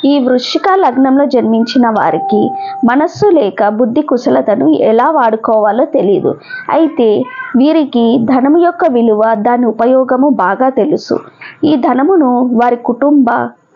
ఈ వృశ్చిక లగ్నంలో జన్మించిన వారికి మనస్సు లేక బుద్ధి కుశలతను ఎలా వాడుకోవాలో తెలియదు. అయితే వీరికి ధనము యొక్క విలువ, దాని ఉపయోగము బాగా తెలుసు. ఈ ధనమును వారి కుటుంబ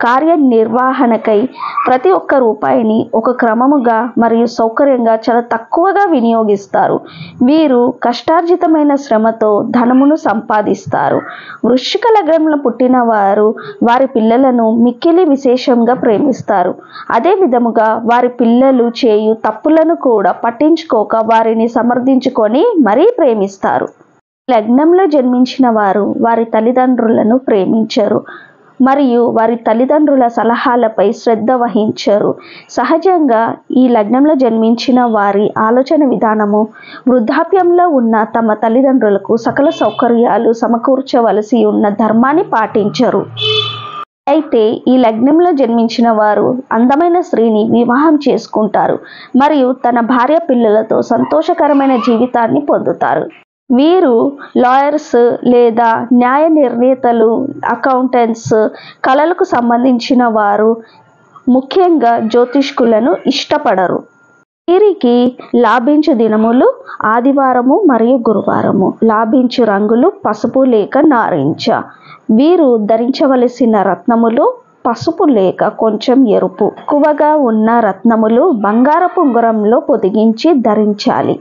కార్యనిర్వహణకై ప్రతి ఒక్క రూపాయిని ఒక క్రమముగా మరియు సౌకర్యంగా చాలా తక్కువగా వినియోగిస్తారు. వీరు కష్టార్జితమైన శ్రమతో ధనమును సంపాదిస్తారు. వృశ్చిక లగ్నంలో పుట్టిన వారు వారి పిల్లలను మిక్కిలి విశేషంగా ప్రేమిస్తారు. అదే విధముగా వారి పిల్లలు చేయు తప్పులను కూడా పట్టించుకోక వారిని సమర్థించుకొని మరీ ప్రేమిస్తారు. లగ్నంలో జన్మించిన వారు వారి తల్లిదండ్రులను ప్రేమించరు మరియు వారి తల్లిదండ్రుల సలహాలపై శ్రద్ధ వహించరు. సహజంగా ఈ లగ్నంలో జన్మించిన వారి ఆలోచన విధానము వృద్ధాప్యంలో ఉన్న తమ తల్లిదండ్రులకు సకల సౌకర్యాలు సమకూర్చవలసి ఉన్న ధర్మాన్ని పాటించరు. అయితే ఈ లగ్నంలో జన్మించిన వారు అందమైన స్త్రీని వివాహం చేసుకుంటారు మరియు తన భార్య పిల్లలతో సంతోషకరమైన జీవితాన్ని పొందుతారు. వీరు లాయర్స్ లేదా న్యాయ నిర్ణేతలు, అకౌంటెంట్స్, కళలకు సంబంధించిన వారు, ముఖ్యంగా జ్యోతిష్కులను ఇష్టపడరు. వీరికి లాభించు దినములు ఆదివారము మరియు గురువారము. లాభించు రంగులు పసుపు లేక నారింజ. వీరు ధరించవలసిన రత్నములు పసుపు లేక కొంచెం ఎరుపు. ఎక్కువగా ఉన్న రత్నములు బంగారపు ఉంగరంలో పొదిగించి ధరించాలి.